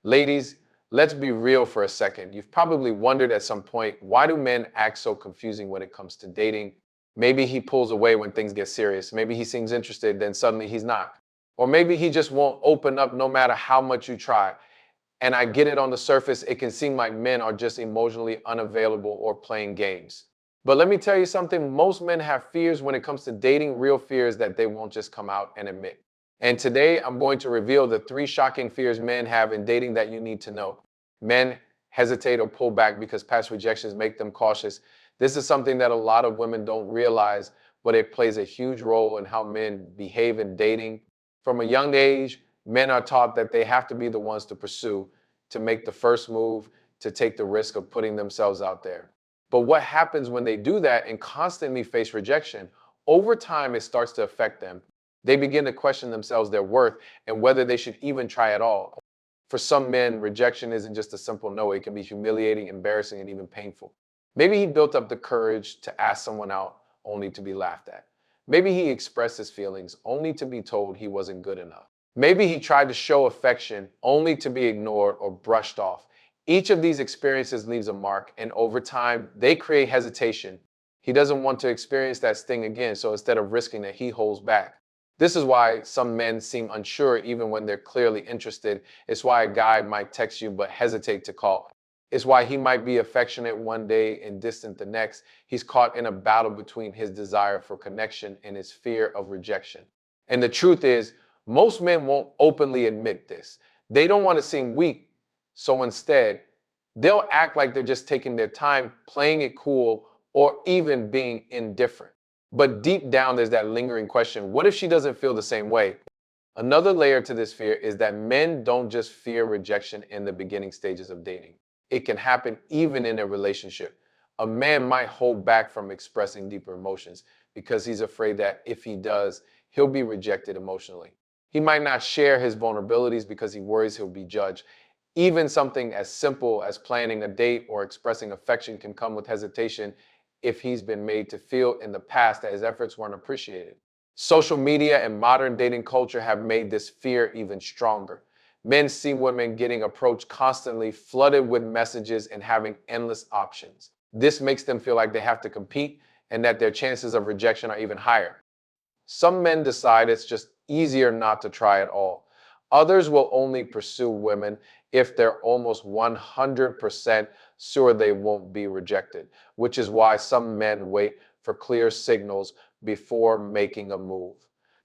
Ladies, let's be real for a second. You've probably wondered at some point, why do men act so confusing when it comes to dating? Maybe he pulls away when things get serious. Maybe he seems interested, then suddenly he's not. Or maybe he just won't open up no matter how much you try. And I get it, on the surface, it can seem like men are just emotionally unavailable or playing games. But let me tell you something, most men have fears when it comes to dating, real fears that they won't just come out and admit. And today I'm going to reveal the 3 shocking fears men have in dating that you need to know. Men hesitate or pull back because past rejections make them cautious. This is something that a lot of women don't realize, but it plays a huge role in how men behave in dating. From a young age, men are taught that they have to be the ones to pursue, to make the first move, to take the risk of putting themselves out there. But what happens when they do that and constantly face rejection? Over time, it starts to affect them. They begin to question themselves, their worth, and whether they should even try at all. For some men, rejection isn't just a simple no, it can be humiliating, embarrassing, and even painful. Maybe he built up the courage to ask someone out only to be laughed at. Maybe he expressed his feelings only to be told he wasn't good enough. Maybe he tried to show affection only to be ignored or brushed off. Each of these experiences leaves a mark, and over time, they create hesitation. He doesn't want to experience that sting again, so instead of risking it, he holds back. This is why some men seem unsure even when they're clearly interested. It's why a guy might text you but hesitate to call. It's why he might be affectionate one day and distant the next. He's caught in a battle between his desire for connection and his fear of rejection. And the truth is, most men won't openly admit this. They don't want to seem weak, so instead, they'll act like they're just taking their time, playing it cool, or even being indifferent. But deep down, there's that lingering question, what if she doesn't feel the same way? Another layer to this fear is that men don't just fear rejection in the beginning stages of dating. It can happen even in a relationship. A man might hold back from expressing deeper emotions because he's afraid that if he does, he'll be rejected emotionally. He might not share his vulnerabilities because he worries he'll be judged. Even something as simple as planning a date or expressing affection can come with hesitation if he's been made to feel in the past that his efforts weren't appreciated. Social media and modern dating culture have made this fear even stronger. Men see women getting approached constantly, flooded with messages, and having endless options. This makes them feel like they have to compete and that their chances of rejection are even higher. Some men decide it's just easier not to try at all. Others will only pursue women if they're almost 100% sure they won't be rejected, which is why some men wait for clear signals before making a move.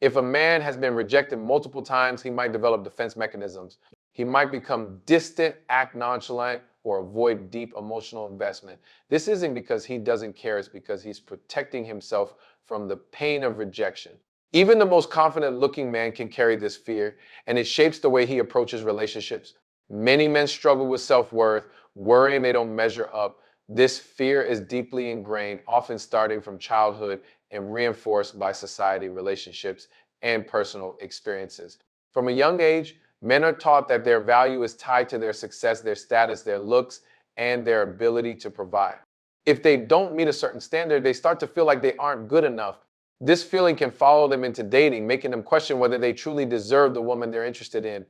If a man has been rejected multiple times, he might develop defense mechanisms. He might become distant, act nonchalant, or avoid deep emotional investment. This isn't because he doesn't care, it's because he's protecting himself from the pain of rejection. Even the most confident looking man can carry this fear, and it shapes the way he approaches relationships. Many men struggle with self-worth, worrying they don't measure up. This fear is deeply ingrained, often starting from childhood and reinforced by society, relationships, and personal experiences. From a young age, men are taught that their value is tied to their success, their status, their looks, and their ability to provide. If they don't meet a certain standard, they start to feel like they aren't good enough. This feeling can follow them into dating, making them question whether they truly deserve the woman they're interested in.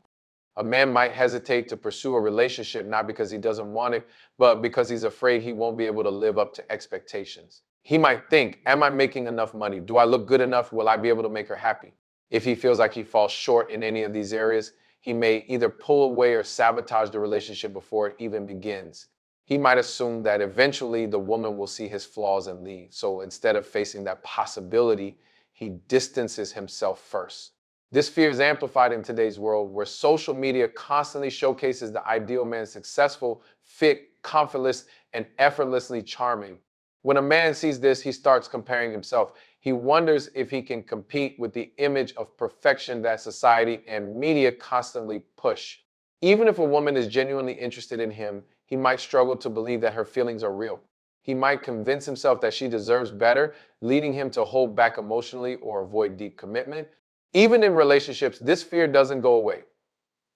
A man might hesitate to pursue a relationship not because he doesn't want it, but because he's afraid he won't be able to live up to expectations. He might think, am I making enough money? Do I look good enough? Will I be able to make her happy? If he feels like he falls short in any of these areas, he may either pull away or sabotage the relationship before it even begins. He might assume that eventually the woman will see his flaws and leave. So instead of facing that possibility, he distances himself first. This fear is amplified in today's world where social media constantly showcases the ideal man: successful, fit, confident, and effortlessly charming. When a man sees this, he starts comparing himself. He wonders if he can compete with the image of perfection that society and media constantly push. Even if a woman is genuinely interested in him, he might struggle to believe that her feelings are real. He might convince himself that she deserves better, leading him to hold back emotionally or avoid deep commitment. Even in relationships, this fear doesn't go away.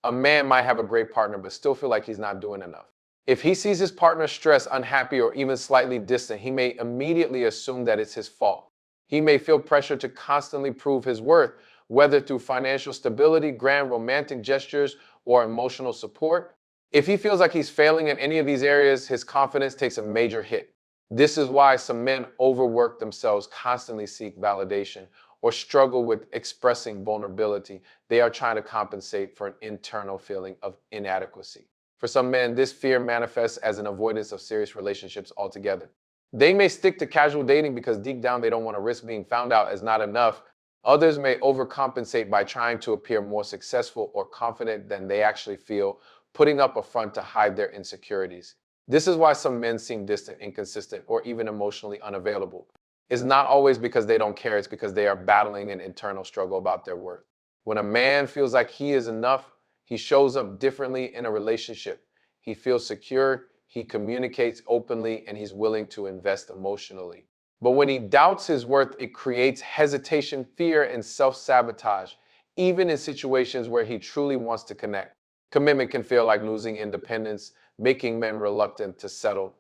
A man might have a great partner but still feel like he's not doing enough. If he sees his partner stressed, unhappy, or even slightly distant, he may immediately assume that it's his fault. He may feel pressure to constantly prove his worth, whether through financial stability, grand romantic gestures, or emotional support. If he feels like he's failing in any of these areas, his confidence takes a major hit. This is why some men overwork themselves, constantly seek validation, or struggle with expressing vulnerability. They are trying to compensate for an internal feeling of inadequacy. For some men, this fear manifests as an avoidance of serious relationships altogether. They may stick to casual dating because deep down they don't want to risk being found out as not enough. Others may overcompensate by trying to appear more successful or confident than they actually feel, putting up a front to hide their insecurities. This is why some men seem distant, inconsistent, or even emotionally unavailable. It's not always because they don't care, it's because they are battling an internal struggle about their worth. When a man feels like he is enough, he shows up differently in a relationship. He feels secure, he communicates openly, and he's willing to invest emotionally. But when he doubts his worth, it creates hesitation, fear, and self sabotage, even in situations where he truly wants to connect. Commitment can feel like losing independence, making men reluctant to settle.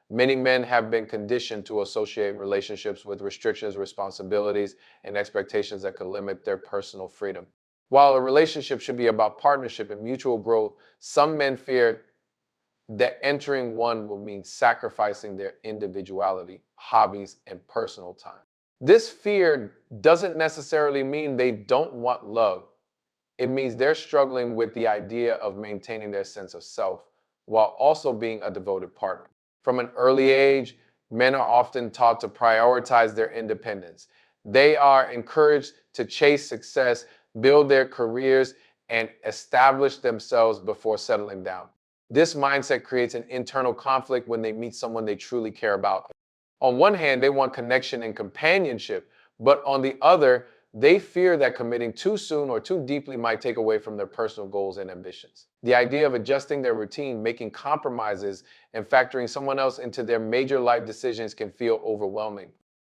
Many men have been conditioned to associate relationships with restrictions, responsibilities, and expectations that could limit their personal freedom. While a relationship should be about partnership and mutual growth, some men fear that entering one will mean sacrificing their individuality, hobbies, and personal time. This fear doesn't necessarily mean they don't want love. It means they're struggling with the idea of maintaining their sense of self while also being a devoted partner. From an early age, men are often taught to prioritize their independence. They are encouraged to chase success, build their careers, and establish themselves before settling down. This mindset creates an internal conflict when they meet someone they truly care about. On one hand, they want connection and companionship, but on the other, they fear that committing too soon or too deeply might take away from their personal goals and ambitions. The idea of adjusting their routine, making compromises, and factoring someone else into their major life decisions can feel overwhelming.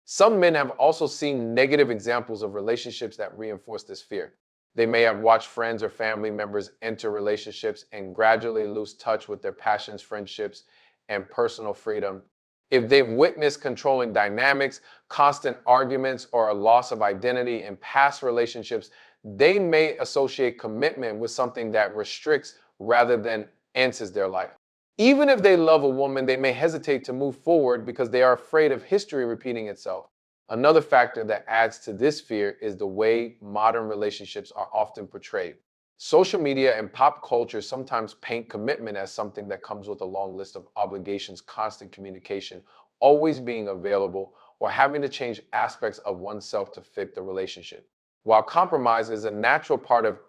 Some men have also seen negative examples of relationships that reinforce this fear. They may have watched friends or family members enter relationships and gradually lose touch with their passions, friendships, and personal freedom. If they've witnessed controlling dynamics, constant arguments, or a loss of identity in past relationships, they may associate commitment with something that restricts rather than enhances their life. Even if they love a woman, they may hesitate to move forward because they are afraid of history repeating itself. Another factor that adds to this fear is the way modern relationships are often portrayed. Social media and pop culture sometimes paint commitment as something that comes with a long list of obligations, constant communication, always being available, or having to change aspects of oneself to fit the relationship. While compromise is a natural part of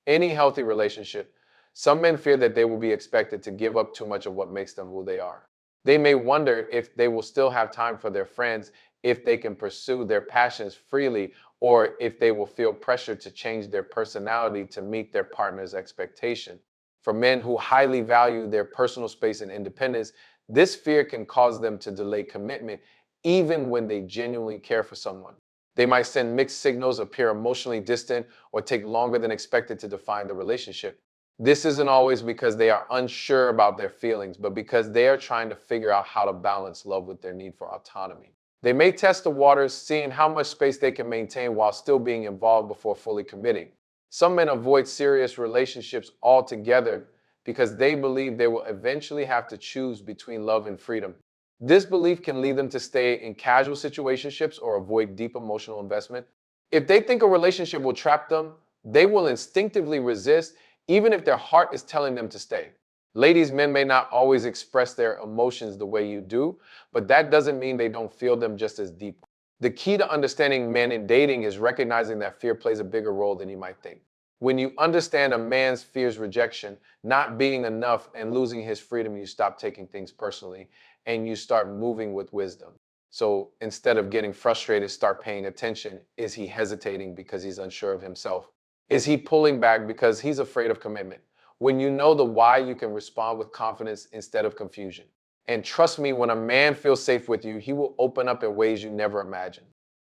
any healthy relationship, some men fear that they will be expected to give up too much of what makes them who they are. They may wonder if they will still have time for their friends, if they can pursue their passions freely, or if they will feel pressure to change their personality to meet their partner's expectation. For men who highly value their personal space and independence, this fear can cause them to delay commitment even when they genuinely care for someone. They might send mixed signals, appear emotionally distant, or take longer than expected to define the relationship. This isn't always because they are unsure about their feelings, but because they are trying to figure out how to balance love with their need for autonomy. They may test the waters, seeing how much space they can maintain while still being involved before fully committing. Some men avoid serious relationships altogether because they believe they will eventually have to choose between love and freedom. This belief can lead them to stay in casual situationships or avoid deep emotional investment. If they think a relationship will trap them, they will instinctively resist, even if their heart is telling them to stay. Ladies, men may not always express their emotions the way you do, but that doesn't mean they don't feel them just as deep. The key to understanding men in dating is recognizing that fear plays a bigger role than you might think. When you understand a man's fears rejection, not being enough, and losing his freedom, you stop taking things personally and you start moving with wisdom. So instead of getting frustrated, start paying attention. Is he hesitating because he's unsure of himself? Is he pulling back because he's afraid of commitment? When you know the why, you can respond with confidence instead of confusion. And trust me, when a man feels safe with you, he will open up in ways you never imagined.